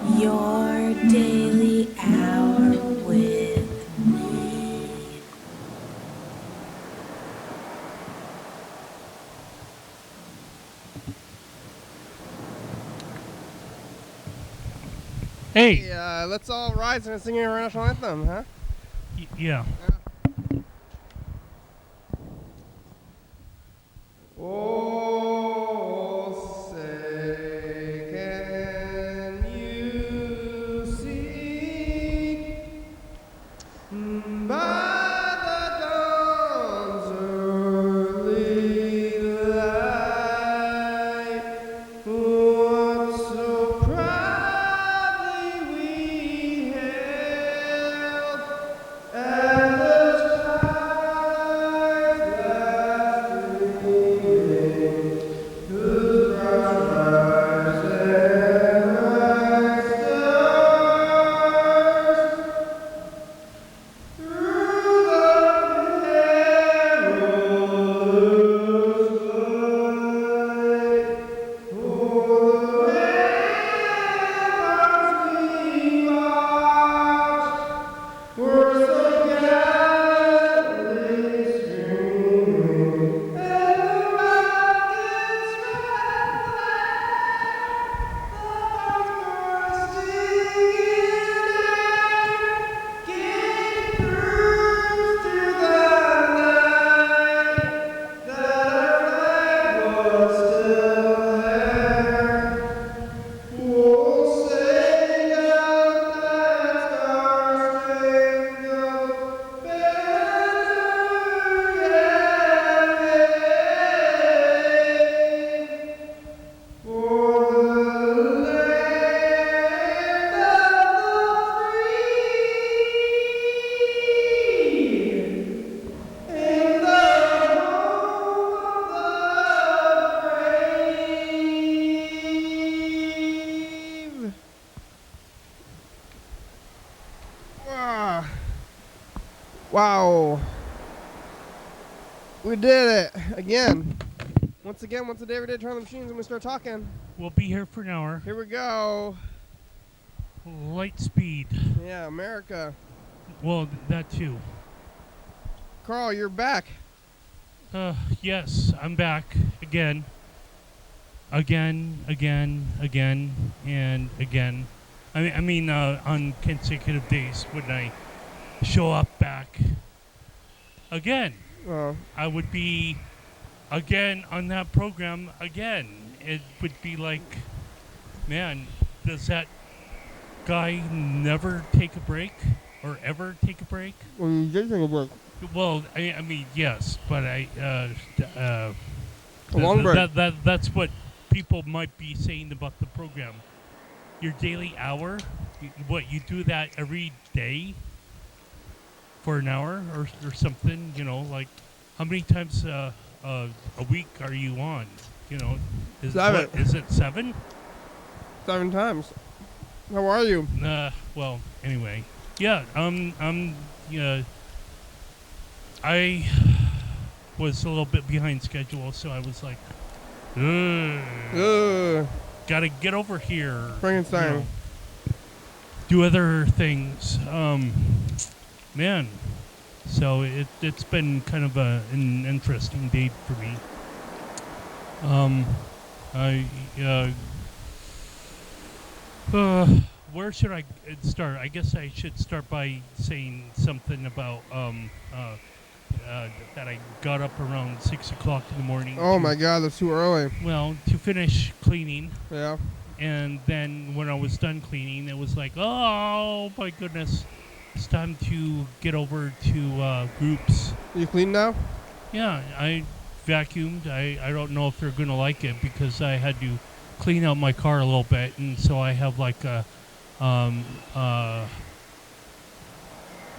Your daily hour with me. Hey, Hey, let's all rise and sing our national anthem, huh? yeah. Oh, say, can you see by the dawn's early light what so proudly we hailed and the skies last gleaming, whose bright rise and bright stars through the perilous fight, o'er the ramparts we watched, were so gallantly streaming, and the rockets red flags bursting in air, gave proofs to the night that our flag was still there. Oh, sing out that star-spangled banner yet waving for the land of the free and the home of the brave. Wow. Wow. We did it again. Once again, once a day, every day, turn on the machines and we start talking. We'll be here for an hour. Here we go. Light speed. Yeah, America. Well, that too. Carl, you're back. Yes, I'm back again. Again, and again. I mean, on consecutive days when I show up back again. I would be again on that program again. It would be like, man, does that guy never take a break or ever take a break? Well, you did take a break. Well, I mean, yes, but A long break. that's what people might be saying about the program. Your daily hour, what you do that every day for an hour or something, you know, like how many times a week are you on? You know, is 7. Is it 7? 7 times. How are you? Well, anyway, yeah, I was a little bit behind schedule, so I was like, gotta get over here. Frankenstein. You know, do other things. Man, so it's been kind of an interesting day for me. Where should I start? I guess I should start by saying something about that I got up around 6 o'clock in the morning. Oh my God, that's too early. Well, to finish cleaning. Yeah. And then when I was done cleaning, it was like, oh my goodness, it's time to get over to groups. You clean now? Yeah, I vacuumed. I don't know if they're going to like it because I had to clean out my car a little bit, and so I have like a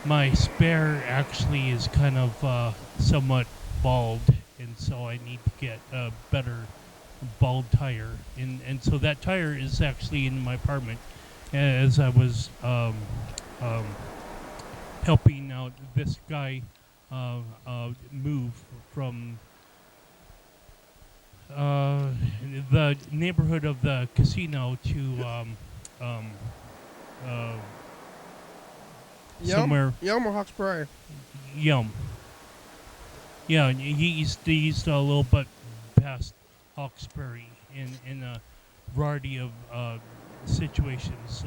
my spare actually is kind of somewhat bald, and so I need to get a better bald tire, and so that tire is actually in my apartment as I was helping out this guy move from the neighborhood of the casino to uh, Yum? somewhere. Yum or Hawks Prairie? Yum. Yeah, he's a little bit past Hawkesbury in a variety of situations.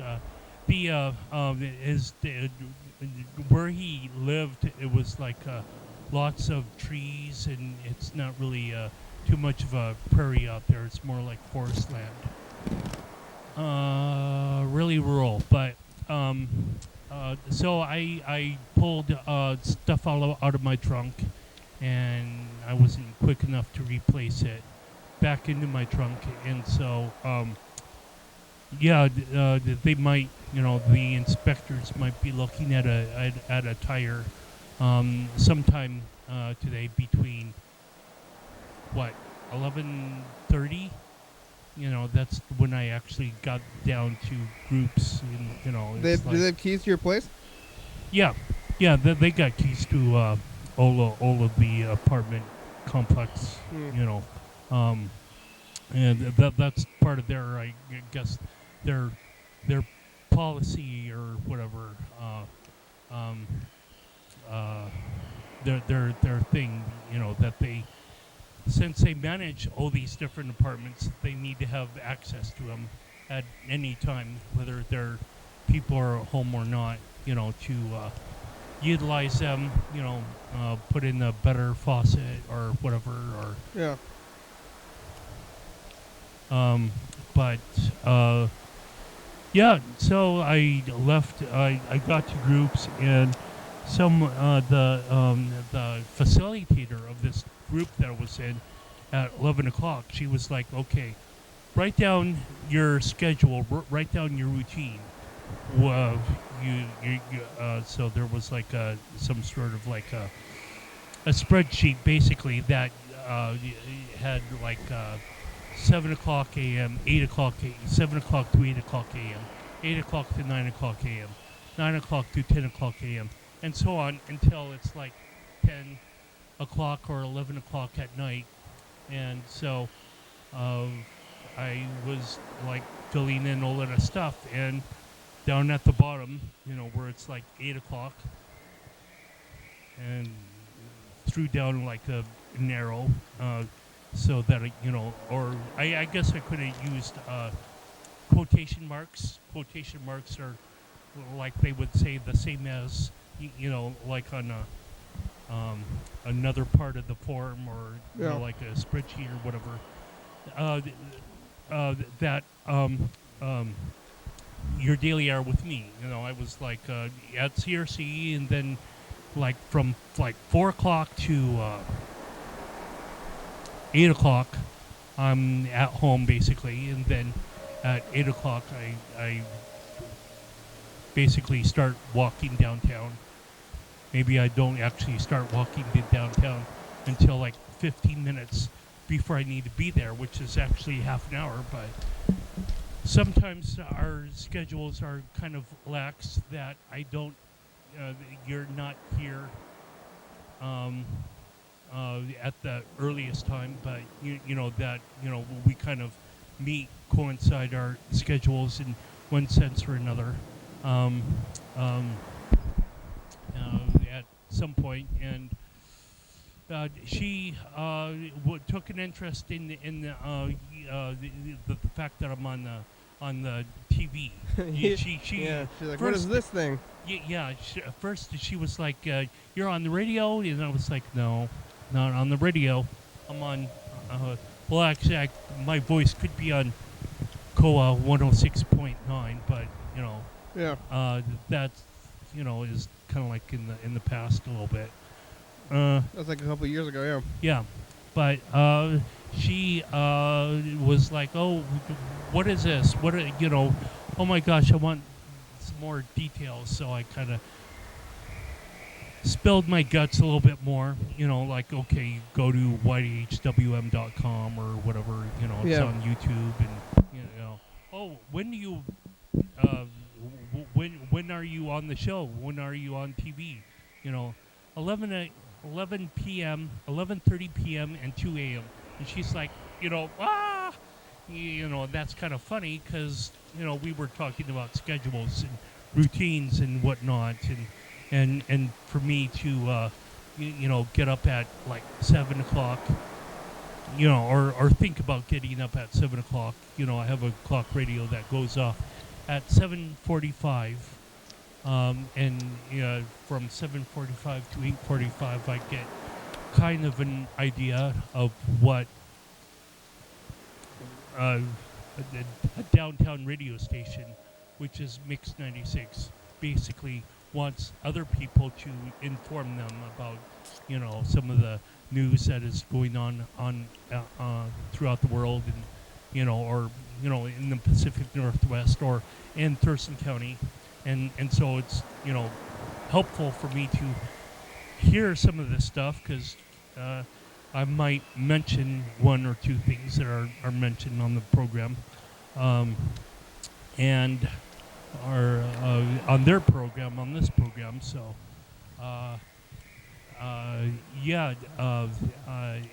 Where he lived, it was like lots of trees, and it's not really too much of a prairie out there. It's more like forest land. Really rural, but so I pulled stuff out of my trunk, and I wasn't quick enough to replace it back into my trunk, and so they might, the inspectors might be looking at a tire sometime today between 11:30. That's when I actually got down to groups, and Do they have keys to your place? yeah, they got keys to all of the apartment complex. And that's part of their, I guess, their policy or whatever, their thing. That they, since they manage all these different apartments, they need to have access to them at any time, whether their people are at home or not. To utilize them. Put in a better faucet or whatever. Or Yeah. So I left. I got to groups, and the facilitator of this group that I was in at 11 o'clock, she was like, "Okay, write down your schedule. Write down your routine." So there was like some sort of like a spreadsheet basically that had like 7 o'clock a.m., 8 o'clock, 7 o'clock to 8 o'clock a.m., 8 o'clock to 9 o'clock a.m., 9 o'clock to 10 o'clock a.m., and so on until it's like 10 o'clock or 11 o'clock at night. And so I was like filling in all of the stuff, and down at the bottom, where it's like 8 o'clock, and threw down like a narrow, so that or I guess I could have used quotation marks. Quotation marks are like they would say the same as like on another part of the form, or like a spreadsheet or whatever. That your daily hour with me. I was like at CRC, and then like from like 4 o'clock to 8 o'clock, I'm at home basically, and then at 8 o'clock I basically start walking downtown. Maybe I don't actually start walking to downtown until like 15 minutes before I need to be there, which is actually half an hour, but sometimes our schedules are kind of lax that I don't, you're not here at the earliest time, but we kind of coincide our schedules in one sense or another at some point. And she took an interest in the fact that I'm on the TV. She's like, what is this thing? First she was like, "You're on the radio," and I was like, "No, not on the radio. I'm on." Well, actually, my voice could be on COA 106.9, but that's is kind of like in the past a little bit. That's like a couple years ago, yeah. Yeah, but she was like, "Oh, what is this? Oh my gosh, I want some more details." So I kind of spilled my guts a little bit more. Like, okay, go to YDHWM.com or whatever. It's on YouTube, and oh, when do you? When are you on the show? When are you on TV? 11 p.m., 11:30 p.m. and 2 a.m. And she's like, that's kind of funny because we were talking about schedules and routines and whatnot, and for me to get up at like 7 o'clock, or think about getting up at 7 o'clock. I have a clock radio that goes off at 7:45, and from 7:45 to 8:45, I get kind of an idea of what a downtown radio station, which is Mix 96, basically wants other people to inform them about, some of the news that is going on throughout the world, and or in the Pacific Northwest or in Thurston County, and so it's helpful for me to hear some of this stuff because I might mention one or two things that are mentioned on the program, and are on their program, on this program. So,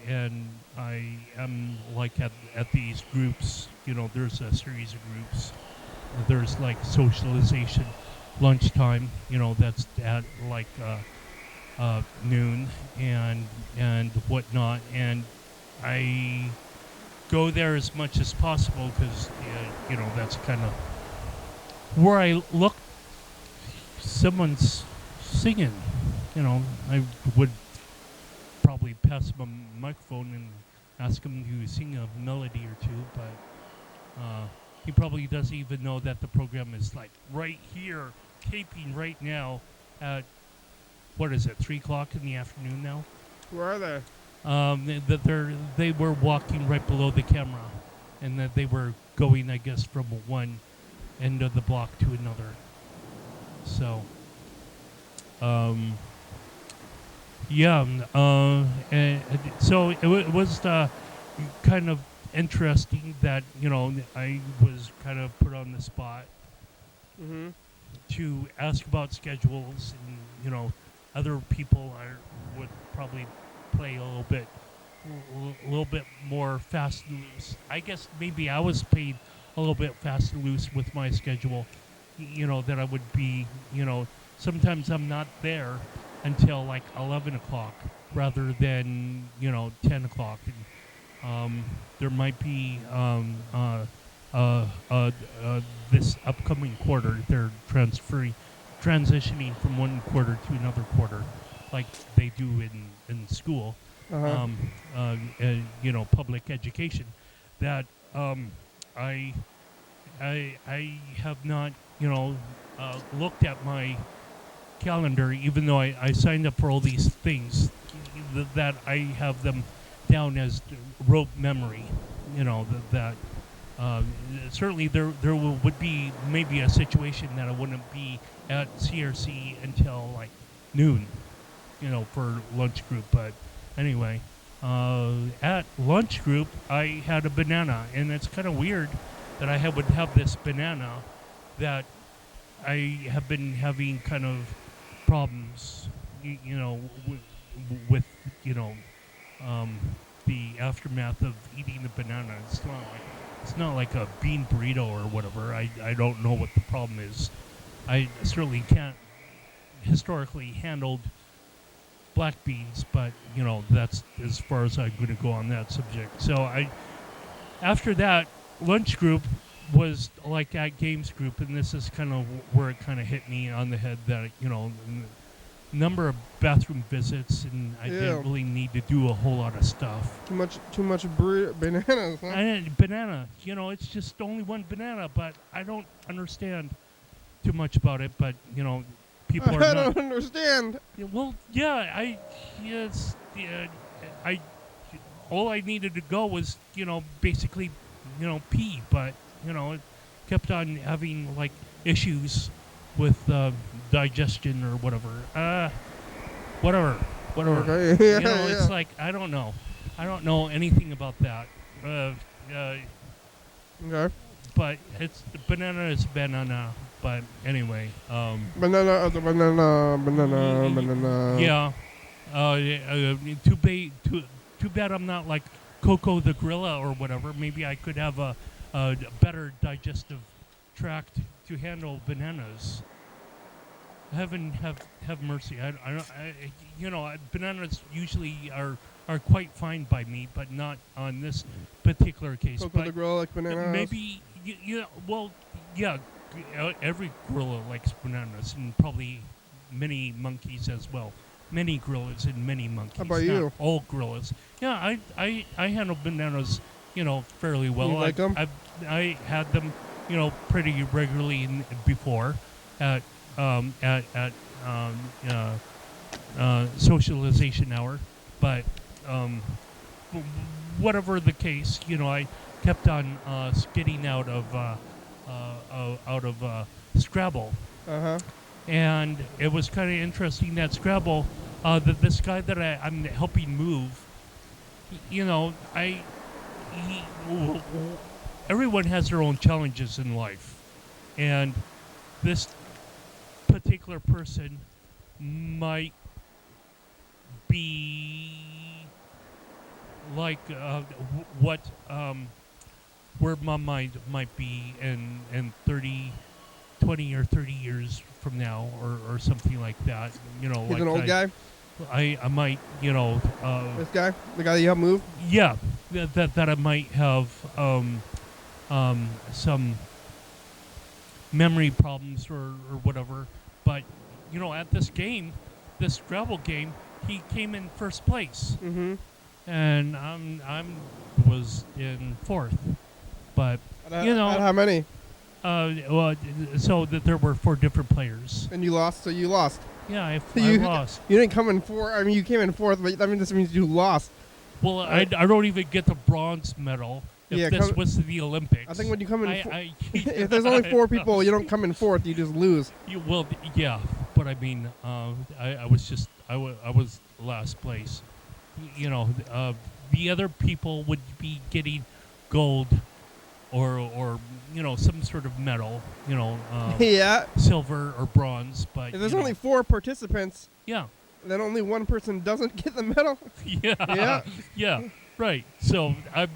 and I am like at these groups. There's a series of groups. There's like socialization, lunchtime. That's at like noon and whatnot, and I go there as much as possible because that's kind of where I look. Someone's singing, I would probably pass him a microphone and ask him to sing a melody or two, but he probably doesn't even know that the program is like right here, taping right now at, what is it, 3 o'clock in the afternoon now? Where are they? They were walking right below the camera, and that they were going, I guess, from one end of the block to another. So, and so it was kind of interesting that I was kind of put on the spot to ask about schedules, and other people would probably play a little bit more fast and loose. I guess maybe I was paid a little bit fast and loose with my schedule. That I would be. Sometimes I'm not there until like 11 o'clock rather than 10 o'clock. And, there might be this upcoming quarter they're transitioning from one quarter to another quarter, like they do in school, public education. That I have not looked at my calendar, even though I signed up for all these things, that I have them down as rote memory. That certainly there would be maybe a situation that I wouldn't be at CRC until like noon, for lunch group. But anyway, at lunch group I had a banana, and it's kind of weird that I would have this banana that I have been having kind of problems, with the aftermath of eating the banana. It's not like a bean burrito or whatever. I don't know what the problem is. I certainly can't historically handled black beans, but that's as far as I'm going to go on that subject. So after that, lunch group was like at games group, and this is kind of where it kind of hit me on the head that number of bathroom visits, and I didn't really need to do a whole lot of stuff. Too much bananas, huh? Banana, it's just only one banana, but I don't understand too much about it. But people are I not. don't understand. Well, yeah, all I needed to go was basically pee, but it kept on having like issues with digestion or whatever. Whatever. Okay. It's like I don't know anything about that. Okay. But it's banana is banana. But anyway, banana. Yeah. Too bad I'm not like Coco the gorilla or whatever, maybe I could have a better digestive tract to handle bananas. Heaven have mercy. Bananas usually are quite fine by me, but not on this particular case. Coco but the gorilla like bananas. maybe every gorilla likes bananas, and probably many monkeys as well. Many gorillas and many monkeys. How about not you? all gorillas. Yeah, I handle bananas, fairly well. You like them? I had them, pretty regularly before at socialization hour, but whatever the case, I kept on getting out of Scrabble. Uh-huh. And it was kind of interesting that Scrabble, this guy that I'm helping move, everyone has their own challenges in life. And this particular person might be like where my mind might be in 20 or 30 years from now or something like that. He's like an old guy? I might, this guy? The guy that you help move? Yeah, that I might have some memory problems or whatever. But, at this game, this Scrabble game, he came in first place. Mm-hmm. And I was in fourth. But, At how many? So that there were 4 different players. And you lost, so you lost. Yeah, I lost. You didn't come in fourth. I mean, you came in fourth, but this means you lost. Well, I don't even get the bronze medal if this was the Olympics. I think when you come in, if there's only 4 people, you don't come in fourth. You just lose. Yeah, but I mean, I was last place. The other people would be getting gold or some sort of medal, yeah, silver or bronze. But if there's only 4 participants, yeah, then only one person doesn't get the medal. Yeah, right. So I'm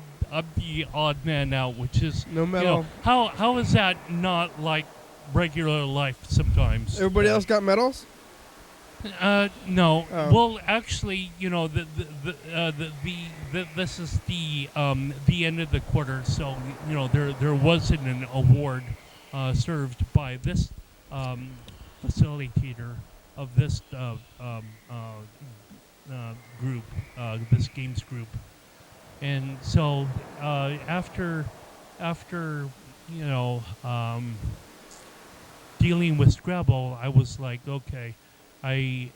the odd man out, which is no medal. How is that not like regular life sometimes? Everybody else got medals? No. Oh. Well, actually, this is the end of the quarter, so there wasn't an award served by this facilitator of this group, this games group, and so after dealing with Scrabble, I was like, okay. I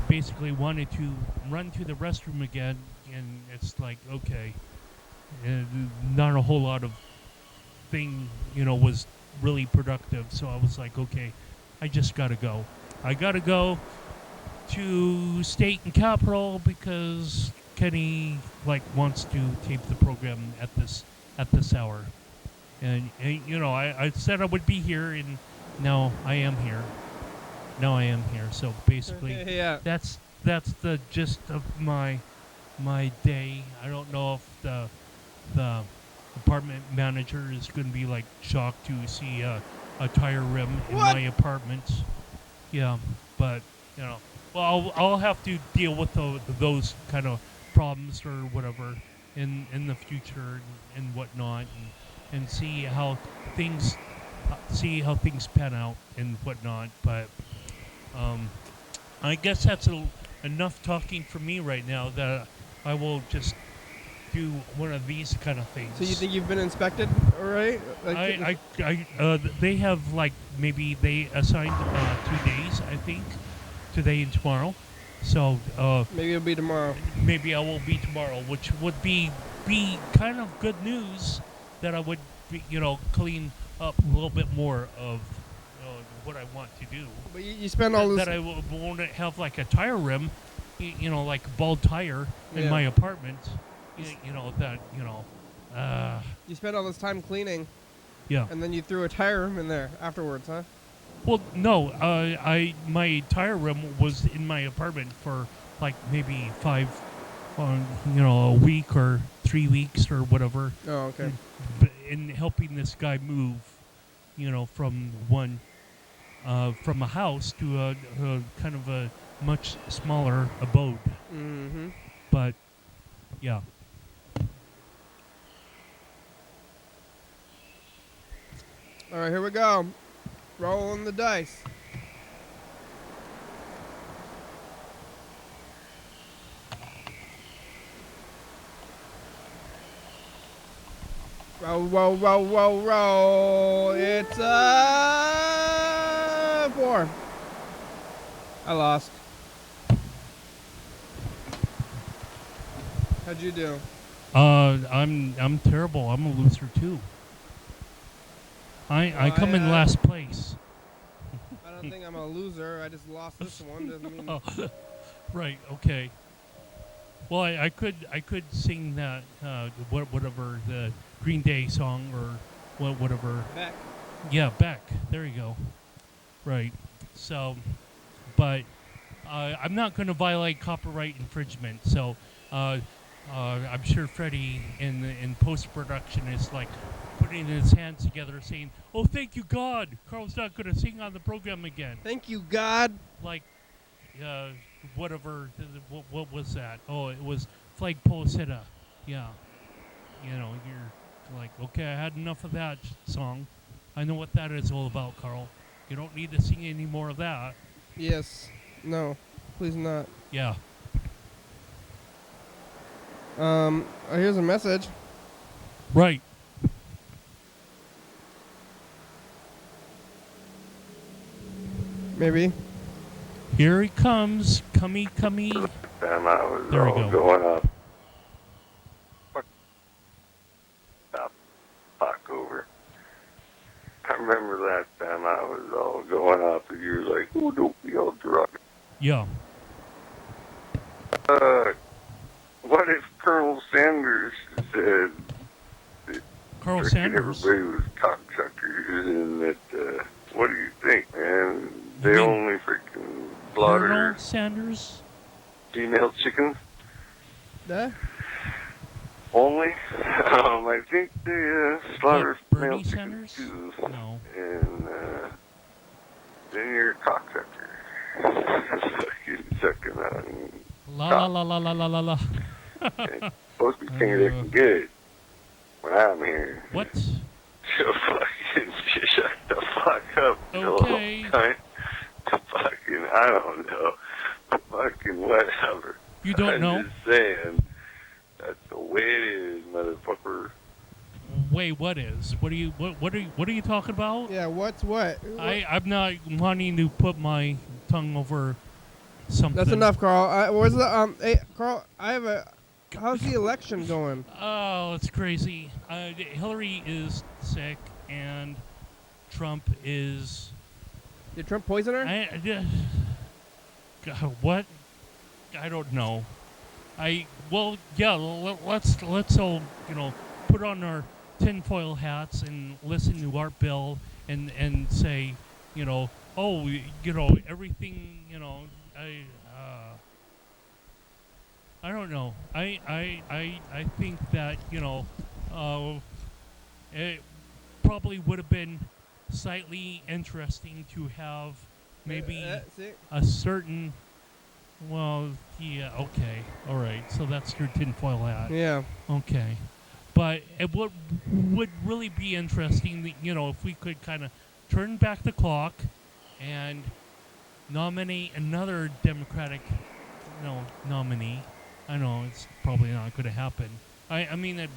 basically wanted to run to the restroom again, and it's like, okay, not a whole lot of was really productive. So I was like, okay, I just gotta go. I gotta go to State and Capitol because Kenny wants to tape the program at this hour. And I said I would be here, and now I am here. So basically, that's the gist of my day. I don't know if the apartment manager is going to be shocked to see a tire rim in my apartment. Yeah, but well, I'll have to deal with those kind of problems or whatever in the future and whatnot. And see how things pan out and whatnot. But I guess that's enough talking for me right now. That I will just do one of these kind of things. So you think you've been inspected, all right? They have maybe they assigned 2 days, I think, today and tomorrow. So maybe it'll be tomorrow. Maybe I will be tomorrow, which would be kind of good news. That I would, clean up a little bit more of what I want to do. But you spend all this... That I won't have a tire rim, like a bald tire in my apartment. You spend all this time cleaning. Yeah. And then you threw a tire rim in there afterwards, huh? Well, no. My tire rim was in my apartment for like maybe a week or 3 weeks or whatever. Oh, okay. In helping this guy move, from from a house to a kind of a much smaller abode. Mm-hmm. But yeah. All right, here we go. Rolling the dice. Roll, roll, roll, roll, roll. It's 4. I lost. How'd you do? I'm terrible. I'm a loser too. I come in last place. I don't think I'm a loser. I just lost this one. Doesn't mean. Oh, right. Okay. Well, I could sing that whatever the Green Day song or whatever. Back. Yeah, Beck. There you go. Right. So, but I'm not going to violate copyright infringement. So, I'm sure Freddie in post production is like putting his hands together, saying, "Oh, thank you, God! Carl's not going to sing on the program again." Thank you, God. Like, whatever. What was that? Oh, it was Flagpole Sitta. Yeah. You're like, okay, I had enough of that song. I know what that is all about, Carl. You don't need to sing any more of that. Yes. No. Please not. Yeah. Here's a message. Right. Maybe. Here he comes. Cummy. Time I was There we all go. going up. Fuck over. I remember last time I was all going up and you were like, oh, don't be all drunk. Yeah. What if Colonel Sanders said Colonel that Sanders? everybody was cocksuckers and that, what do you think, man? They mean only freaking slaughter Colonel Sanders? female chickens? Huh? Only? I think they slaughter What, male Bernie chickens Sanders? too. No. And then you're a cocksucker. Fucking sucking on. La la la la la la la. Supposed to be king good when I'm here. What? Fucking shut the fuck up. Okay. Fucking, I don't know. Fucking whatever. You don't know? I'm just saying. That's the way it is, motherfucker. Wait, what is? What are you talking about? Yeah, what's what? I'm not wanting to put my tongue over something. That's enough, Carl. Where's the Hey, Carl, I have a. How's the election going? Oh, it's crazy. Hillary is sick, and Trump is. Did Trump poison her? God, what? I don't know. Let's all put on our tinfoil hats and listen to Art Bell and say, everything, I don't know. I think that it probably would have been slightly interesting to have maybe a certain. Well, yeah, okay, all right. So that's your tinfoil hat. Yeah. Okay, but it would really be interesting, if we could kind of turn back the clock and nominate another Democratic, nominee. I know it's probably not going to happen. I mean,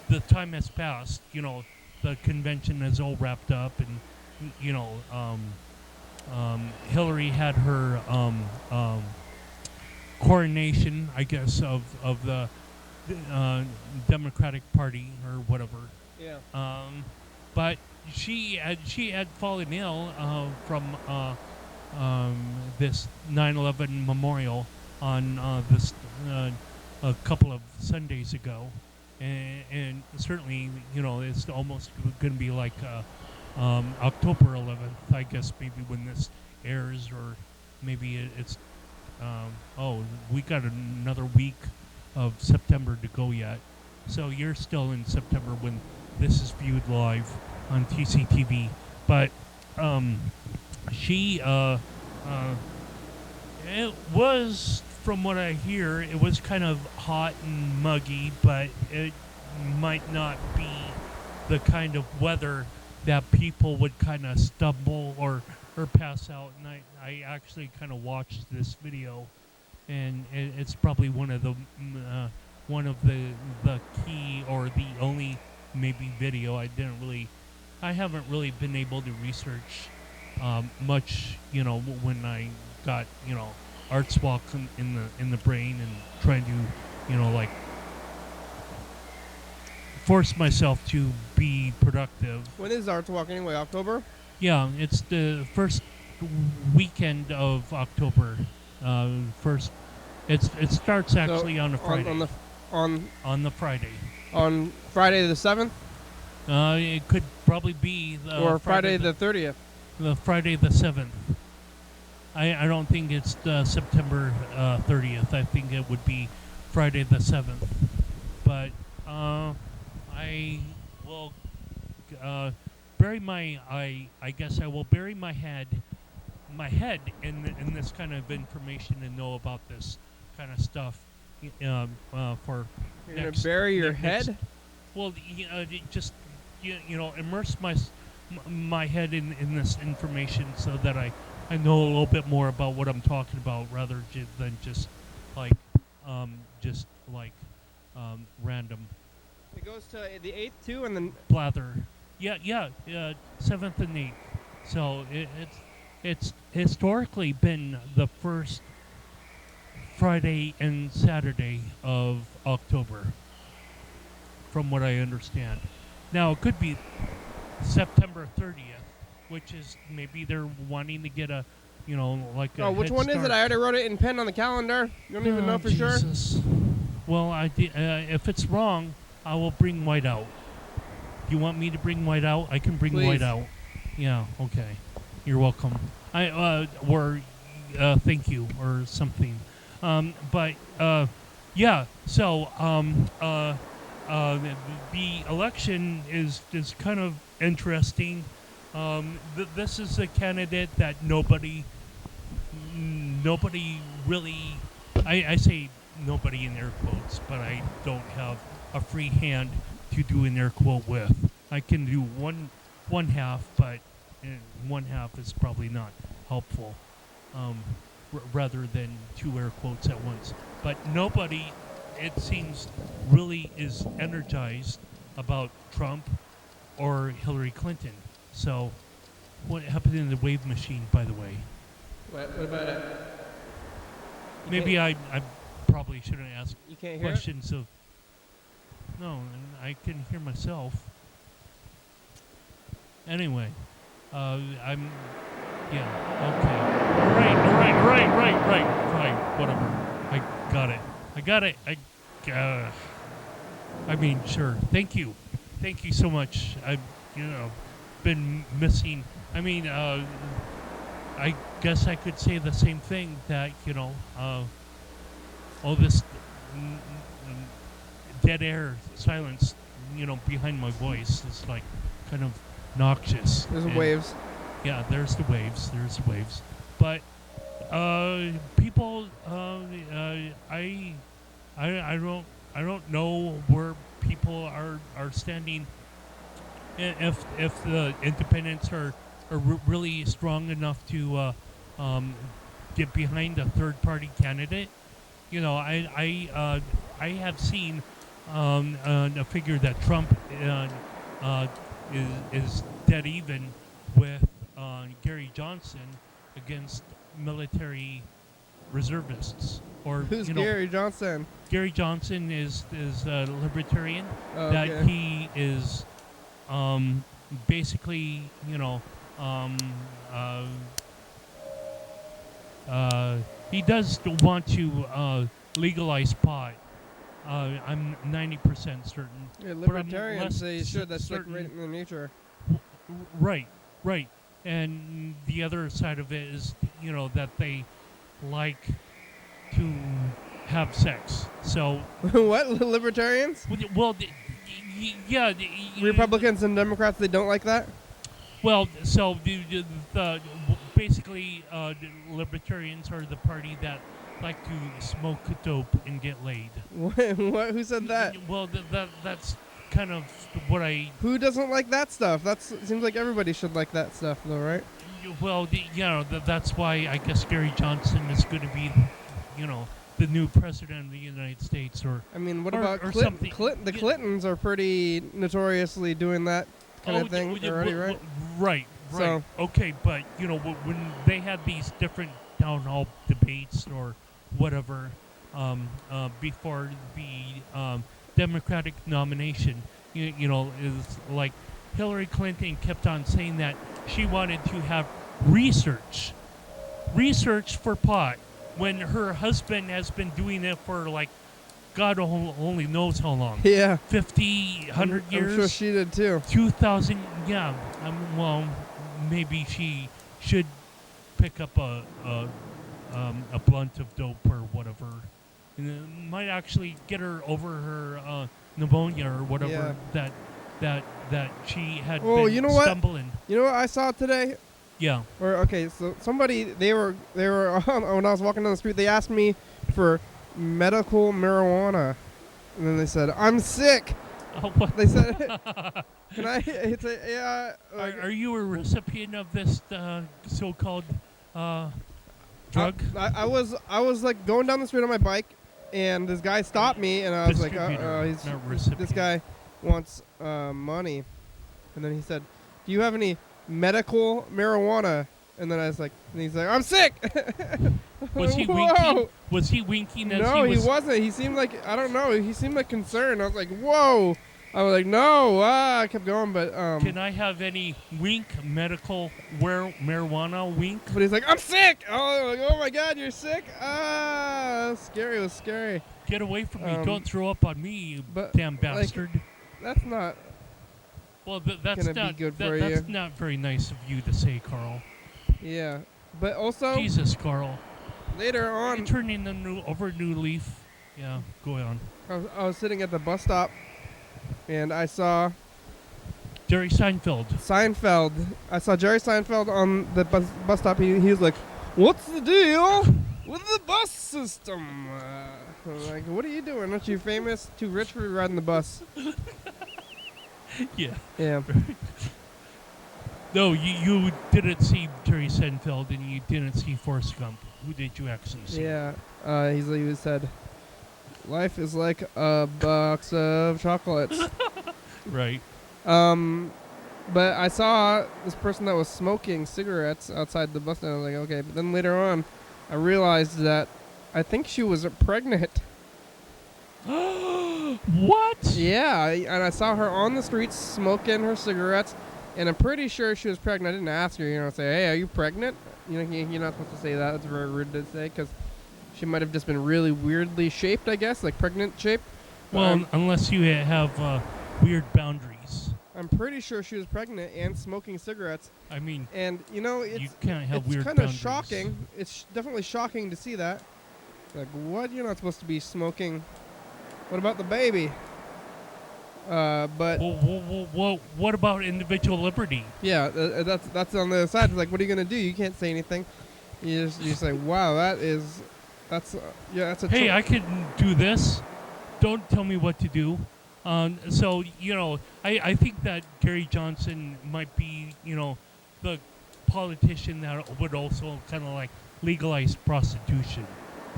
the time has passed. The convention is all wrapped up, and Hillary had her coronation, I guess, of the Democratic Party or whatever. Yeah. But she had fallen ill from this 9/11 memorial on this a couple of Sundays ago, and certainly it's almost going to be like. October 11th, I guess, maybe when this airs, or maybe it's we got another week of September to go yet. So you're still in September when this is viewed live on TCTV. But she, it was, from what I hear, it was kind of hot and muggy, but it might not be the kind of weather that people would kind of stumble or pass out. And I actually kind of watched this video, and it's probably one of the key, or the only maybe video I haven't really been able to research much, when I got, arts walk in the brain and trying to, like, force myself to be productive. When is Arts Walk anyway? October? Yeah, it's the first weekend of October. It starts actually on a Friday. On the Friday. On Friday the 7th? It could probably be or Friday the 30th. The Friday the 7th. I don't think it's September 30th. I think it would be Friday the 7th. But I will bury my I guess I will bury my head in this kind of information and know about this kind of stuff for You're going to bury your head? Well, just immerse my head in this information so that I know a little bit more about what I'm talking about, rather than just random. It goes to the 8th too, and then blather. Yeah, 7th and 8th. So it's historically been the first Friday and Saturday of October, from what I understand. Now, it could be September 30th, which is maybe they're wanting to get a, like a Oh, which head one is start. it? I already wrote it in pen on the calendar. You don't even know for sure? Jesus. Well, if it's wrong, I will bring white out. If you want me to bring white out, I can bring Please. white out. Yeah, okay. You're welcome. Thank you, or something. Yeah, so the election is kind of interesting. This is a candidate that nobody really, I say nobody in air quotes, but I don't have a free hand to do an air quote with. I can do one half, but one half is probably not helpful, rather than two air quotes at once. But nobody, it seems, really is energized about Trump or Hillary Clinton. So, what happened in the wave machine, by the way? What about it? Maybe I probably shouldn't ask You can't hear questions of... No, I can hear myself. Anyway, I'm... Yeah, okay. Right. Fine, whatever. I got it. I mean, sure. Thank you so much. I've, been missing... I mean, I guess I could say the same thing, that, all this dead air, silence, behind my voice is like kind of noxious. There's waves. Yeah, there's the waves. But people, I don't know where people are standing. If the independents are really strong enough to get behind a third-party candidate. I have seen a figure that Trump is dead even with Gary Johnson against military reservists. Or who's Gary Johnson? Gary Johnson is a libertarian. Oh, that okay. he is basically, he does want to legalize pot. I'm 90% certain. Yeah, but I'm libertarians less say should. That's like certain. right in the nature. Right. And the other side of it is, that they like to have sex. So What? Libertarians? well, yeah. Republicans and Democrats, they don't like that? Well, so basically, libertarians are the party that like to smoke dope and get laid. What? Who said that? Well, that's kind of what I. Who doesn't like that stuff? Seems like everybody should like that stuff, though, right? Well, that's why I guess Gary Johnson is going to be, the new president of the United States, or. I mean, what or, about or Clinton? something? The Clintons are pretty notoriously doing that kind of thing already, right? Right. So- Okay, but when they had these different town hall debates or whatever before the Democratic nomination, is like Hillary Clinton kept on saying that she wanted to have research for pot when her husband has been doing it for like God only knows how long. Yeah. 50, 100 years. I'm sure she did too. 2,000, yeah. Well, maybe she should pick up a blunt of dope or whatever. And it might actually get her over her pneumonia or whatever that she had been you know what? stumbling. You know what I saw today? Yeah. So somebody they were when I was walking down the street, they asked me for medical marijuana, and then they said, "I'm sick." Oh, what? They said, "Can I?" It's a yeah. Are you a recipient of this so-called drug? I was like going down the street on my bike, and this guy stopped me, and I was like, Distributor, not recipient. this guy wants money, and then he said, "Do you have any medical marijuana?" And then I was like, and he's like, "I'm sick." Was he Whoa. winking? Was he winking as No, he was? he wasn't. He seemed like, I don't know. He seemed like concerned. I was like, "Whoa." I was like, "No." I kept going, but Can I have any wink medical marijuana wink? but he's like, "I'm sick." Oh, like, oh my God, you're sick. Scary. It was scary. Get away from me! Don't throw up on me, you but, damn like, bastard! That's not. Well, that's gonna be not good for that's you. not very nice of you to say, Carl. Yeah, but also Jesus, Carl. later You're on, turning the new leaf. Yeah, go on. I was sitting at the bus stop, and I saw Jerry Seinfeld. Seinfeld. I saw Jerry Seinfeld on the bus stop. He was like, "What's the deal with the bus system?" I'm like, "What are you doing? Aren't you famous? Too rich for riding the bus?" Yeah. Yeah. No, you didn't see Jerry Seinfeld, and you didn't see Forrest Gump. Who did you actually see? Yeah. He said, "Life is like a box of chocolates." Right. But I saw this person that was smoking cigarettes outside the bus, and I was like, okay. But then later on, I realized that I think she was pregnant. What? Yeah, and I saw her on the streets smoking her cigarettes, and I'm pretty sure she was pregnant. I didn't ask her, say, "Hey, are you pregnant?" You're not supposed to say that. It's very rude to say, because she might have just been really weirdly shaped, I guess, like pregnant shape. Well, unless you have weird boundaries. I'm pretty sure she was pregnant and smoking cigarettes. I mean, And, it's you can't have weird kind of boundaries. shocking. It's definitely shocking to see that. Like, what? You're not supposed to be smoking. What about the baby? But Well, what about individual liberty? yeah, that's on the other side. It's like, what are you gonna do? You can't say anything. You say, wow, that's a. Hey, I can do this. Don't tell me what to do. So I think that Gary Johnson might be the politician that would also kind of like legalize prostitution.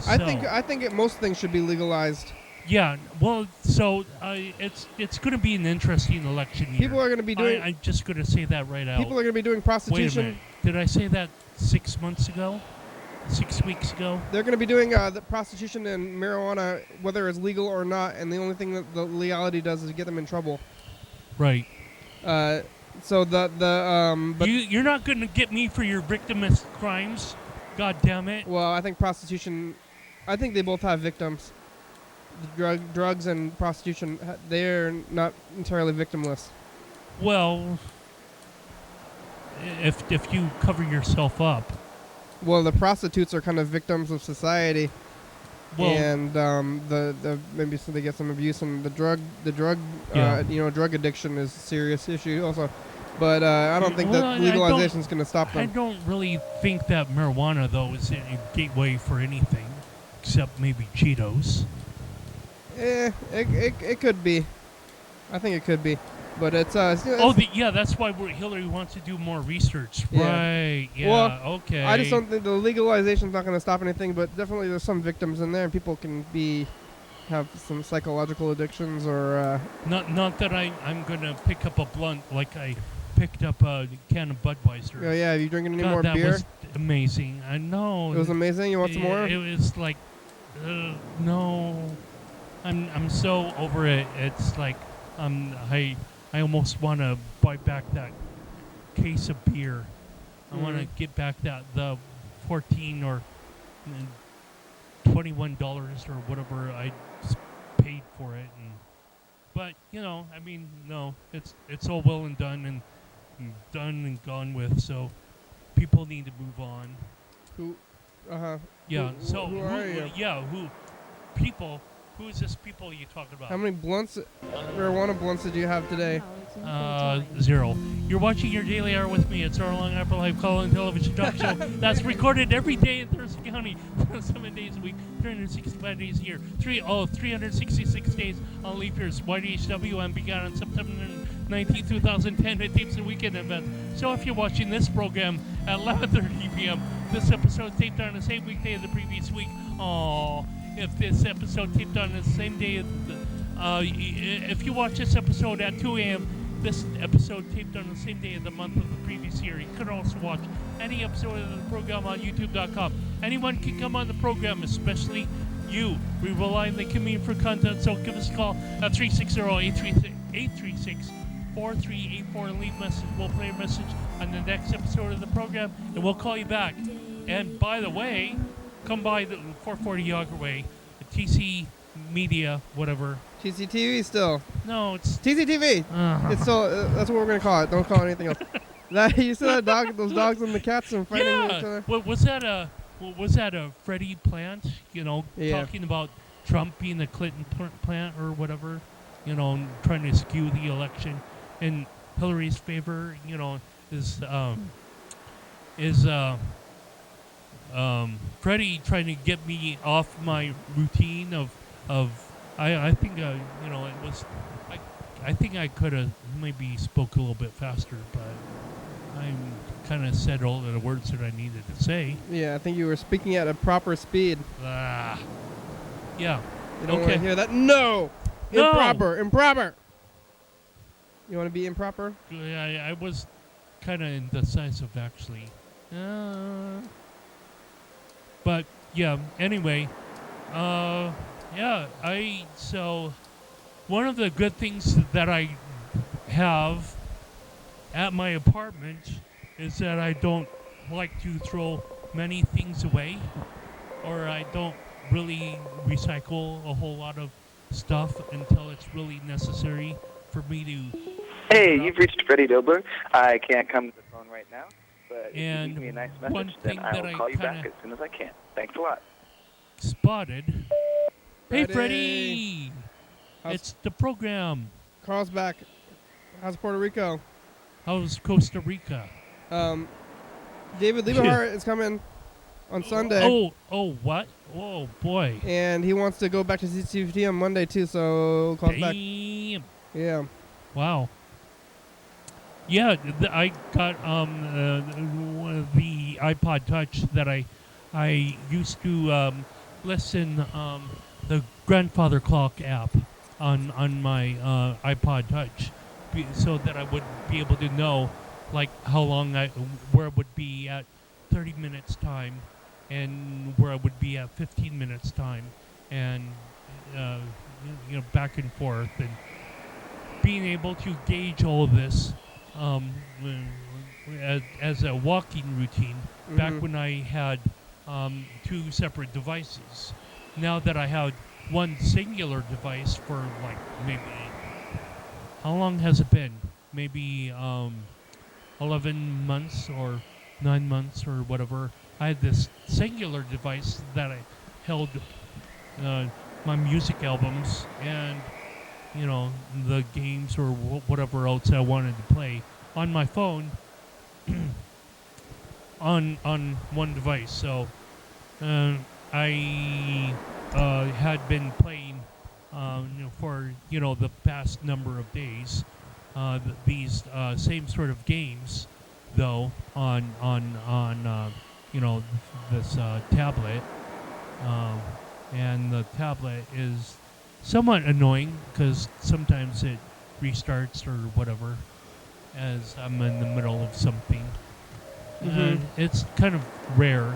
I think most things should be legalized. Yeah, well, so it's going to be an interesting election year. People are going to be doing. I'm just going to say that right out. People are going to be doing Wait a prostitution. minute. Did I say that 6 months ago? 6 weeks ago? They're going to be doing the prostitution and marijuana, whether it's legal or not, and the only thing that the legality does is get them in trouble. Right. So but You're not going to get me for your victimist crimes. God damn it. well, I think prostitution. I think they both have victims. Drugs and prostitution, they're not entirely victimless. Well, if you cover yourself up. Well, the prostitutes are kind of victims of society. Well, and the maybe so they get some abuse, and the drug Yeah. drug addiction is a serious issue also. But I don't think Well, that legalization is going to stop I them. don't really think that marijuana, though, is a gateway for anything, except maybe Cheetos. It could be. I think it could be, but it's That's why Hillary wants to do more research. Yeah. Right, yeah, Well, okay. I just don't think the legalization is not going to stop anything, but definitely there's some victims in there, and people can have some psychological addictions or. Not that I'm going to pick up a blunt like I picked up a can of Budweiser. Oh yeah, are you drinking any God, more that beer? was amazing. I know. It was amazing. You want some more? It was like, no. I'm so over it. It's like, I almost want to buy back that case of beer. I want to get back the $14 or $21 or whatever I paid for it. But I mean, no, it's all well and done and gone with. So people need to move on. Yeah. Who are you? Yeah. People? Who is this people you talking about? How many marijuana blunts did you have today? 0. You're watching your Daily Hour with me. It's our long Upper Life call-in television talk show that's recorded every day in Thurston County, 7 days a week, 365 days a year, 366 days on leap years. YDHWM began on September 19, 2010. It tapes the weekend event. So if you're watching this program at 11:30 p.m., this episode taped on the same weekday as the previous week. If this episode taped on the same day, if you watch this episode at 2 a.m., this episode taped on the same day of the month of the previous year. You could also watch any episode of the program on YouTube.com. Anyone can come on the program, especially you. We rely on the community for content, so give us a call at 360-836-4384 and leave a message. We'll play a message on the next episode of the program, and we'll call you back. And by the way, come by the 440 Yager Way, the TC Media, whatever. TCTV still. No, it's TCTV. It's still. That's what we're gonna call it. Don't call it anything else. You see that dog? Those dogs and the cats and fighting with each other. Was that a Freddie Plant? Talking about Trump being the Clinton plant or whatever. Trying to skew the election in Hillary's favor. Is Freddie trying to get me off my routine of I think it was I think I could have maybe spoke a little bit faster, but I'm kind of said all of the words that I needed to say. Yeah, I think you were speaking at a proper speed. Yeah. You don't want to hear that? No. Improper. You want to be improper? Yeah, I was kind of indecisive actually. But yeah, anyway, so one of the good things that I have at my apartment is that I don't like to throw many things away, or I don't really recycle a whole lot of stuff until it's really necessary for me to. Hey, you've reached Freddie Dobler. I can't come to the phone right now, but if you And leave me a nice one message, then thing I that will I call you back kinda- as soon as I can. Thanks a lot. Spotted. Hey, Freddie. Freddie! It's the program. Carl's back. How's Puerto Rico? How's Costa Rica? David Liebehart is coming on Sunday. Oh, what? Oh, boy. And he wants to go back to CCTV on Monday too, so Carl's back. Damn. Yeah. Wow. Yeah, I got the iPod Touch that I used to listen the grandfather clock app on my iPod Touch, so that I would be able to know like how long where I would be at 30 minutes time, and where I would be at 15 minutes time, and back and forth, and being able to gauge all of this as a walking routine. Back when I had 2 separate devices. Now that I have one singular device for like maybe, how long has it been? Maybe 11 months or 9 months or whatever. I had this singular device that I held my music albums and the games or whatever else I wanted to play on my phone on one device. So I had been playing for the past number of days these same sort of games, though on this tablet, and the tablet is somewhat annoying because sometimes it restarts or whatever as I'm in the middle of something. And it's kind of rare.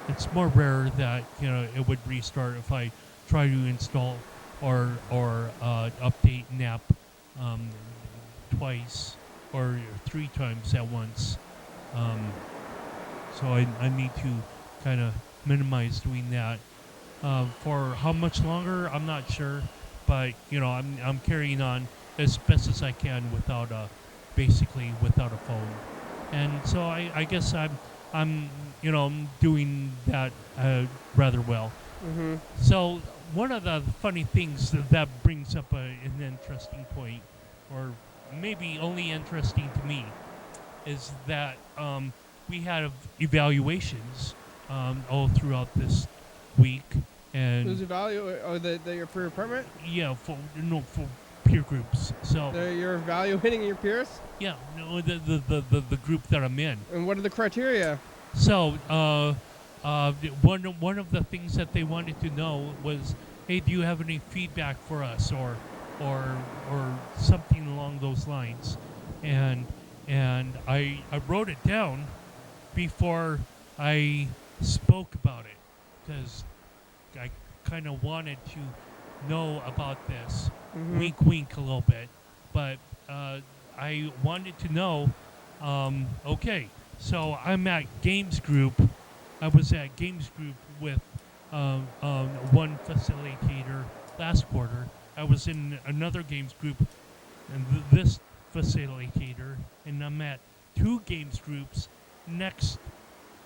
It's more rare that it would restart if I try to install or update an app twice or 3 times at once. So I need to kind of minimize doing that. For how much longer, I'm not sure, but I'm carrying on as best as I can without basically without a phone, and so I guess I'm doing that rather well. So one of the funny things that brings up an interesting point, or maybe only interesting to me, is that we had evaluations all throughout this week. And Who's evaluating? Oh, you're for your permit? Yeah, for peer groups. So you're evaluating your peers? Yeah, the group that I'm in. And what are the criteria? So one of the things that they wanted to know was, hey, do you have any feedback for us, or something along those lines, and I wrote it down before I spoke about it because I kind of wanted to know about this. Wink, wink, a little bit, but I wanted to know. Okay, so I'm at Games Group. I was at Games Group with one facilitator last quarter. I was in another Games Group, and this facilitator, and I'm at 2 Games Groups next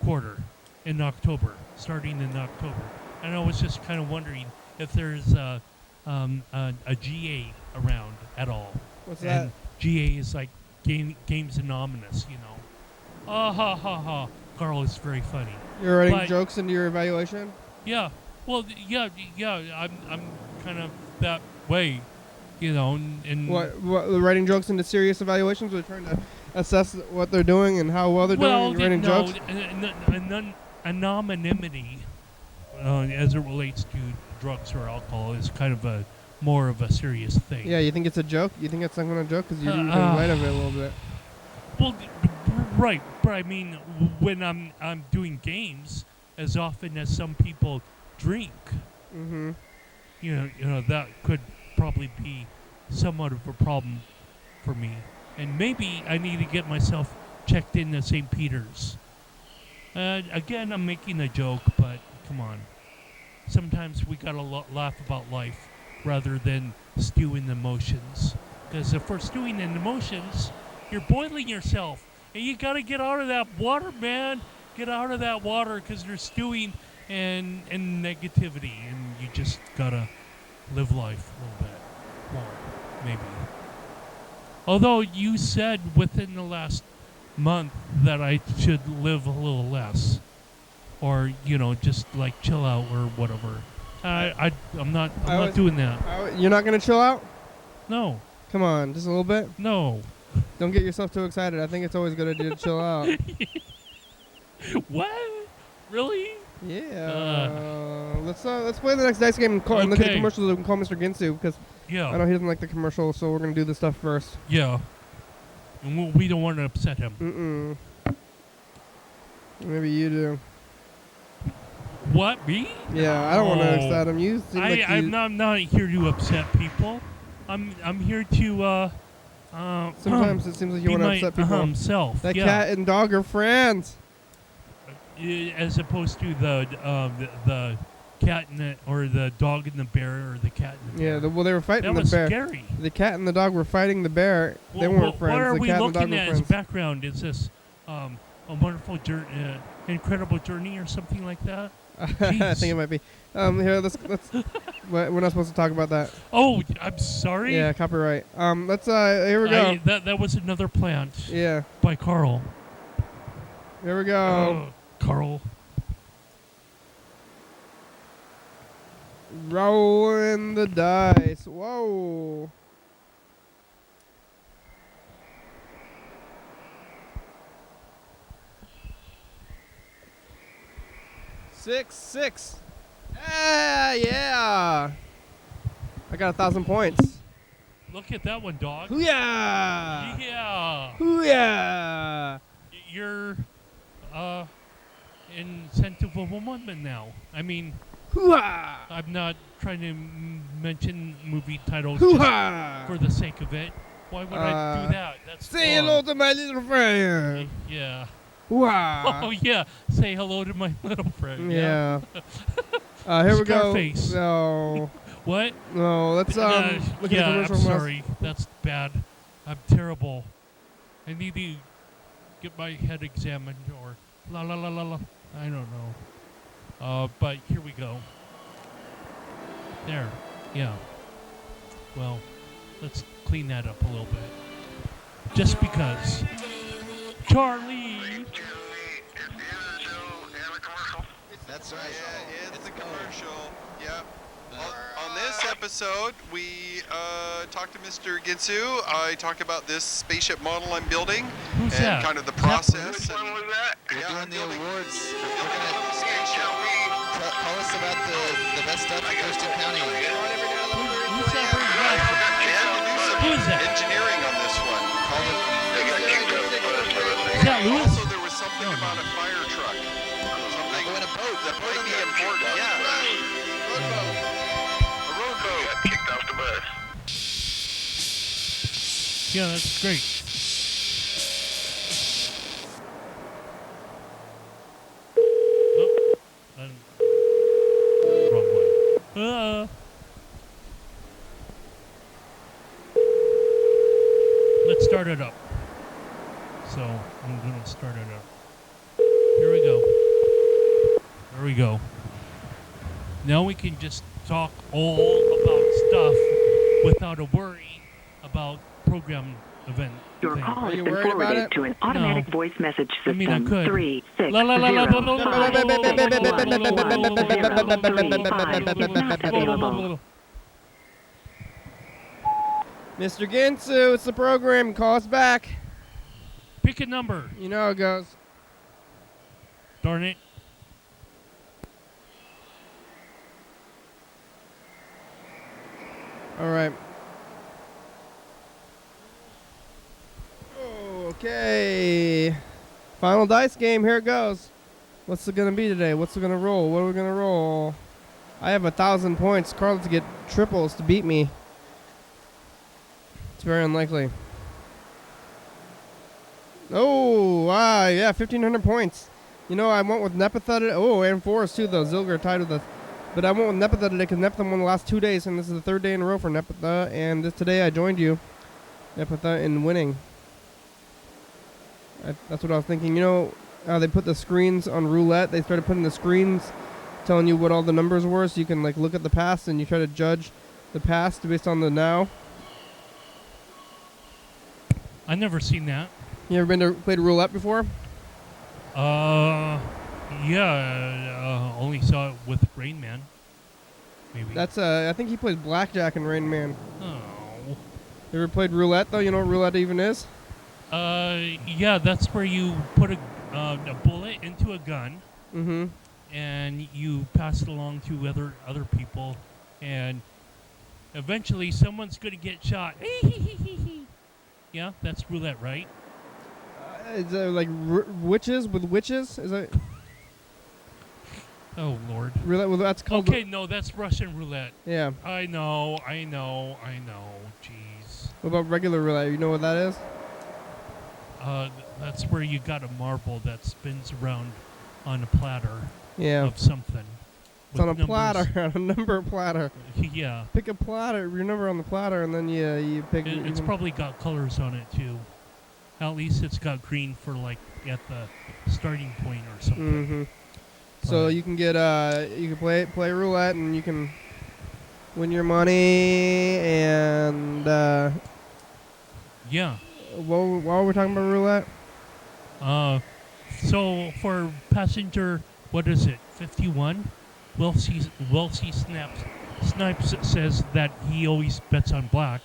quarter in October, starting in October. And I was just kind of wondering if there's a GA around at all. What's that? GA is like Games Anonymous, Ha ha ha. Carl is very funny. You're writing jokes into your evaluation? Yeah. Well, yeah. I'm kind of that way, And what writing jokes into serious evaluations? We're trying to assess what they're doing and how well they're doing. Writing jokes. Anonymity, as it relates to drugs or alcohol, is kind of more of a serious thing. Yeah, you think it's a joke? You think it's some kind of joke because you're using light of it a little bit. Well, right, but I mean, when I'm doing games, as often as some people drink, that could probably be somewhat of a problem for me, and maybe I need to get myself checked in at St. Peter's. Again, I'm making a joke, but come on. Sometimes we gotta laugh about life rather than stew in emotions. Because if we're stewing in emotions, you're boiling yourself. And you gotta get out of that water, man. Get out of that water because you're stewing in negativity. And you just gotta live life a little bit more, maybe. Although you said within the last month that I should live a little less, or just like chill out or whatever. I'm not doing that. You're not gonna chill out? No. Come on, just a little bit. No. Don't get yourself too excited. I think it's always a good idea to chill out. What? Really? Yeah. Let's play the next dice game and look at the commercials and call Mr. Ginsu because I know he doesn't like the commercials, so we're gonna do this stuff first. Yeah. And we don't want to upset him. Maybe you do. What, me? Yeah, I don't want to upset him. You seem like I'm not here to upset people. I'm here to sometimes it seems like you want to upset people. Himself. That cat and dog are friends. As opposed to the cat and the dog and the bear, or the cat and the bear. Yeah, well, they were fighting the bear. That was scary. The cat and the dog were fighting the bear. They weren't friends. What are we looking at as friends. background? Is this a wonderful journey, incredible journey, or something like that? I think it might be. Here, let's. We're not supposed to talk about that. Oh, I'm sorry. Yeah, copyright. Let's. Here we go. That was another plant. Yeah. By Carl. Here we go. Carl. Rolling the dice. Whoa. Six. Yeah. I got 1,000 points. Look at that one, dog. Hoo-yah! Yeah. Hoo-yah! You're incentive of a woman now. I mean, hoo-ha! I'm not trying to mention movie titles hoo-ha! for the sake of it. Why would I do that? That's say hello to my little friend. Yeah. Hoo-ha! Oh yeah. Say hello to my little friend. Yeah. Here we go. Scarface. No. What? No. Let's look at the yeah, commercial. I'm sorry. That's bad. I'm terrible. I need to get my head examined or la la la la la. I don't know. But here we go. There. Yeah. Well, let's clean that up a little bit. Just because. Charlie! That's right. Yeah, it's a commercial. Yep. On this episode, we talked to Mr. Ginsu. I talked about this spaceship model I'm building. Who's and that? kind of the process. Which one was that? We're doing the awards. We're building a spaceship. Tell us about the best stuff in Thurston County. Who's that very We graphic? had to do some Who is that? engineering on this one. They got kicked out of the Is that Lewis? Also, there was something about a fire truck. Something Like in a boat. that might be important. Yeah. A road boat. Got kicked off the bus. Yeah, that's great. Wrong one. Let's start it up. So I'm gonna start it up. Here we go. There we go. Now we can just talk all about stuff without a worry about program event. Your thing. call has you been worried about forwarded it? to an automatic No. voice message I system. mean, I could. 360 La la la la la la la la la la la Mr. Ginsu, it's the program. Call us back. Pick a number. You know how it goes. Darn it. All right. Okay. Final dice game. Here it goes. What's it gonna be today? What's it gonna roll? What are we gonna roll? I have 1,000 points. Carl to get triples to beat me. It's very unlikely. Oh, yeah, 1,500 points. You know, I went with Nepentha. Oh, and Forrest too, though. Zilger tied with us. But I went with Nepentha today because Nepentha won the last 2 days, and this is the third day in a row for Nepentha. And today I joined you, Nepentha, in winning. That's what I was thinking. You know, they put the screens on roulette. They started putting the screens telling you what all the numbers were, so you can like look at the past and you try to judge the past based on the now. I've never seen that. You ever played roulette before? Yeah, only saw it with Rain Man. Maybe. That's I think he plays blackjack in Rain Man. Oh. You ever played roulette though? You know what roulette even is? Yeah, that's where you put a bullet into a gun. Mm-hmm. And you pass it along to other people, and eventually someone's going to get shot. Yeah, that's roulette, right? Is it like witches with witches? Is that? Oh Lord. Roulette. Well, that's called. Okay, no, that's Russian roulette. Yeah. I know. Jeez. What about regular roulette? You know what that is? That's where you got a marble that spins around on a platter. Yeah. Of something. It's on a platter, on a number platter. Yeah. Pick a platter, your number on the platter, and then you pick. It's probably got colors on it too. At least it's got green for like at the starting point or something. Mm-hmm. So you can get you can play roulette and you can win your money and yeah. While we're talking about roulette, so for passenger, what is it? 51. Welcy Snipes says that he always bets on black,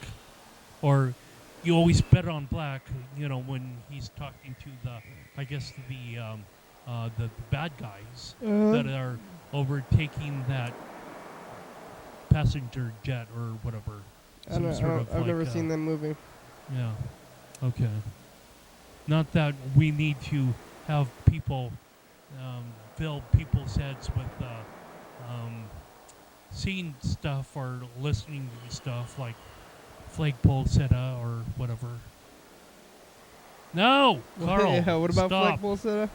or you always bet on black. You know, when he's talking to the bad guys that are overtaking that passenger jet or whatever. I've never seen that movie. Yeah. Okay. Not that we need to have people fill people's heads with seeing stuff or listening to stuff like flagpole Seta or whatever. No, Carl. Yeah, what about stop. flagpole Seta?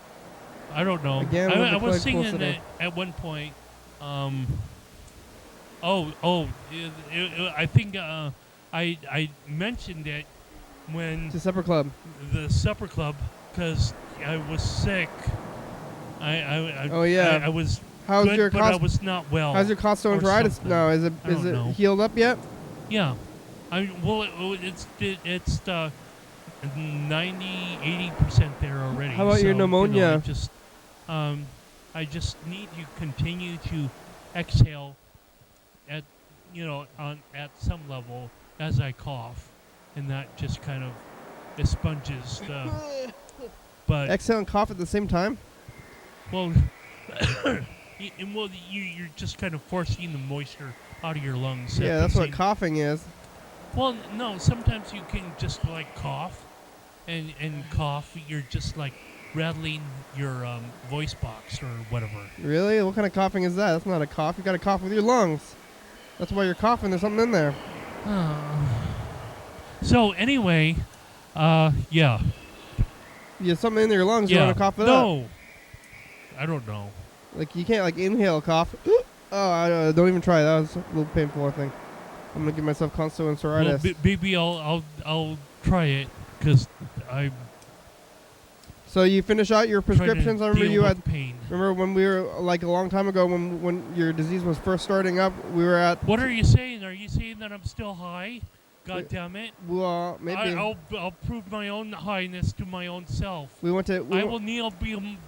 I don't know. Again, I was flagpole singing Seta. it at one point. I think I mentioned it when It's a supper club. the supper club because I was sick. Oh, yeah. I was How's good, your but I was not well. How's your costoenteritis something. now? Is I it don't know. healed up yet? Yeah, it's 90-80% there already. How about your so, pneumonia? I just need to continue to exhale at some level as I cough, and that just kind of expunges the. But Exhale and cough at the same time? well, you're just kind of forcing the moisture out of your lungs. Yeah, that's what coughing is. Well, no, sometimes you can just like cough, and cough. You're just like rattling your voice box or whatever. Really? What kind of coughing is that? That's not a cough. You got to cough with your lungs. That's why you're coughing. There's something in there. So anyway, yeah. You have something in your lungs. You Yeah. want to cough it up. No. I don't know. Like you can't like inhale cough. Oh, don't even try. That was a little painful. I think I'm gonna give myself costoenteritis. Well, maybe I'll try it because I. So you finish out your prescriptions. I remember deal you with had. pain. Remember when we were like a long time ago when your disease was first starting up? We were at. What are you saying? Are you saying that I'm still high? God damn it! Well, maybe. I'll prove my own highness to my own self. We went to. I will kneel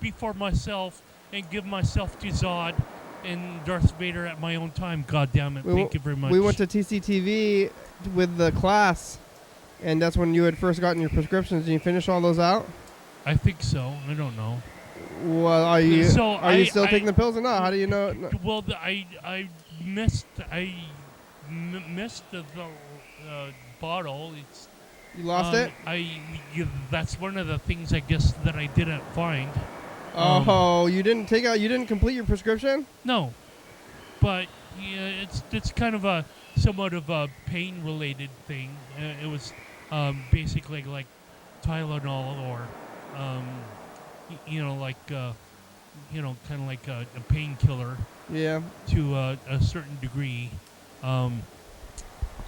before myself and give myself to Zod and Darth Vader at my own time. God damn it! Thank you very much. We went to TCTV with the class, and that's when you had first gotten your prescriptions. Did you finish all those out? I think so. I don't know. Well, are you So still taking the pills or not? How do you know? Well, I missed the bottle. It's You lost it? That's one of the things I guess that I didn't find. You didn't complete your prescription? No, but yeah, it's kind of a somewhat of a pain related thing. It was basically like Tylenol or kind of like a painkiller. Yeah. To a certain degree.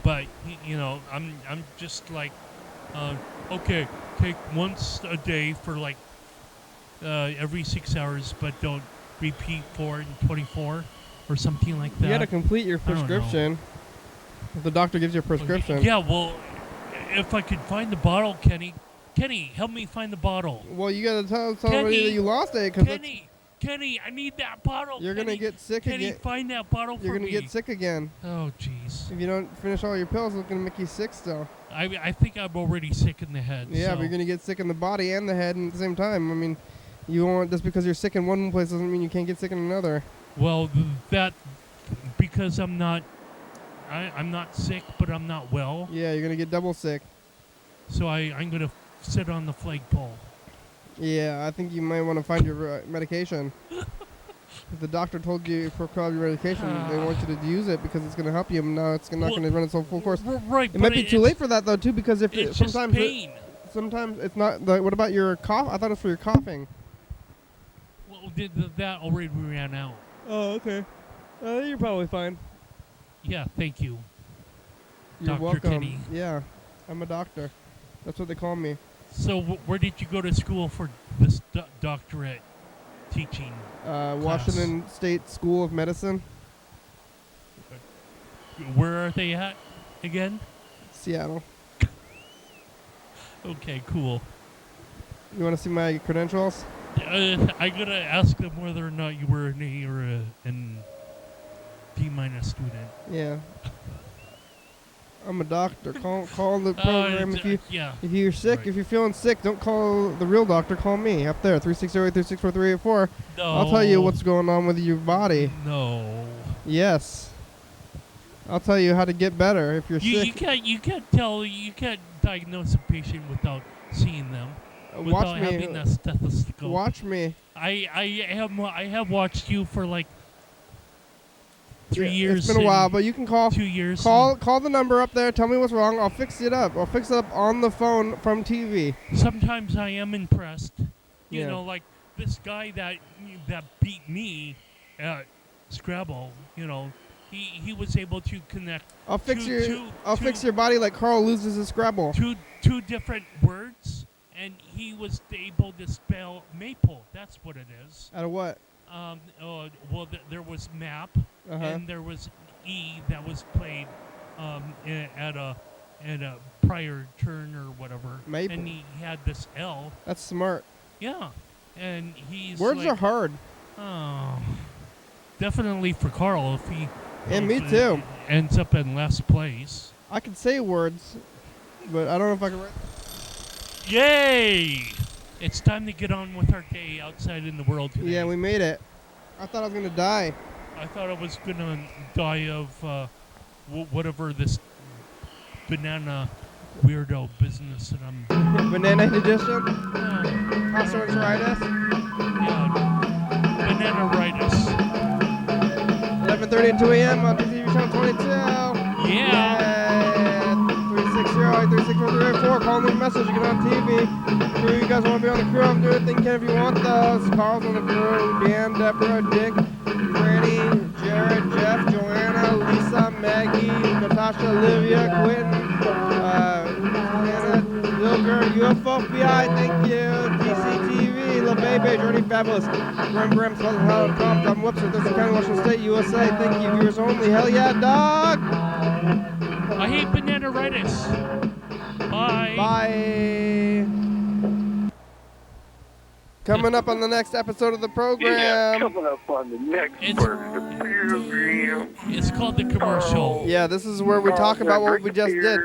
But I'm just like, okay, take once a day for like every 6 hours, but don't repeat 4 and 24 or something like that. You got to complete your prescription. If the doctor gives you a prescription. Yeah, well, if I could find the bottle, Kenny, help me find the bottle. Well, you got to tell somebody that you lost it. Kenny, I need that bottle. You're going to get sick again. Kenny, find that bottle for me. You're going to get sick again. Oh, jeez. If you don't finish all your pills, it's going to make you sick still. I think I'm already sick in the head. Yeah, but you're going to get sick in the body and the head at the same time. I mean, you won't, just because you're sick in one place doesn't mean you can't get sick in another. Well, because I'm not sick, but I'm not well. Yeah, you're going to get double sick. So I'm going to sit on the flagpole. Yeah, I think you might want to find your medication. If the doctor told you to prescribe your medication, they want you to use it because it's going to help you. Now it's not going to run its own full course. Right, it might be too late for that though, too, because if it's sometimes just pain. Sometimes it's not. What about your cough? I thought it was for your coughing. Well, that already ran out. Oh, okay. You're probably fine. Yeah, thank you. You're Dr. welcome. Kenny. Yeah, I'm a doctor. That's what they call me. So where did you go to school for this doctorate? teaching? Washington State School of Medicine, Where are they at again? Seattle. Okay, cool. You want to see my credentials? I gotta ask them whether or not you were an A or an D- student. Yeah. I'm a doctor. Call the program if you're sick. Right. If you're feeling sick, don't call the real doctor. Call me up there, 360-836-4384. No. I'll tell you what's going on with your body. No. Yes. I'll tell you how to get better if you're sick. You can't diagnose a patient without seeing them. Without Watch me. having a stethoscope. Watch me. I have watched you for like 3 years. It's been a while, but you can call. 2 years. Call the number up there. Tell me what's wrong. I'll fix it up. I'll fix it up on the phone from TV. Sometimes I am impressed. You Yeah. know, like this guy that beat me at Scrabble. You know, he was able to connect. I'll fix fix your body like Carl loses his Scrabble. Two different words, and he was able to spell maple. That's what it is. Out of what? Well, there was map, Uh-huh. and there was E that was played at a prior turn or whatever. Maple. And he had this L. That's smart. Yeah, and he's Words like, are hard. Oh, definitely for Carl if he. And me too. Ends up in last place. I can say words, but I don't know if I can write. Yay! It's time to get on with our day outside in the world today. Yeah, we made it. I thought I was gonna die. I thought I was gonna die of whatever this banana weirdo business that I'm. Banana indigestion. Yeah, Osteoarthritis. yeah, banana-ritis. 11:30 and 2 a.m. on TCTV channel 22. Yeah. 360-836-4384. Call me a message. Get on TV. Crew, you guys want to be on the crew? I'm doing anything can if you want those. Carl's on the crew. Dan, Deborah, Dick, Franny, Jared, Jeff, Joanna, Lisa, Maggie, Natasha, Olivia, Quentin, Anna, Dilger, UFO FBI, thank you. TCTV, La Bebe, Journey Fabulous, Grim, Southern Hollow, Tom, Whoopser, Thurston County, Washington State, USA, thank you. Viewers only. Hell yeah, dog. I hate banana-ritis. Bye. Bye. Coming up on the next episode of the program. Yeah, coming up on the next part of the program. It's called the commercial. Yeah, this is where we talk about what we just did.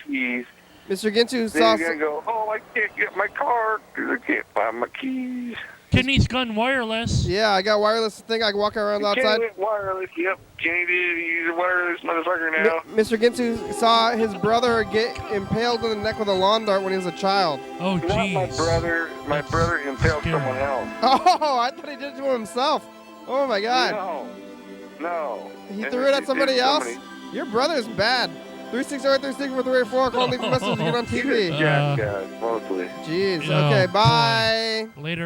Keys. Mr. Ginsu Then saw. you're gonna go, oh, I can't get my car because I can't find my keys. Kenny's gone wireless. Yeah, I got wireless thing. I can walk around outside. Kenny went wireless. Yep, Kenny did. He's a wireless motherfucker now. Mr. Ginsu saw his brother get impaled in the neck with a lawn dart when he was a child. Oh, Not jeez. my brother. My brother impaled scary. someone else. Oh, I thought he did it to himself. Oh my God. No. He threw it at somebody else? Your brother's bad. 360-836-4384. Call me a message to get on TV. Yeah, mostly. Jeez. Oh, Okay, boy. bye. Later.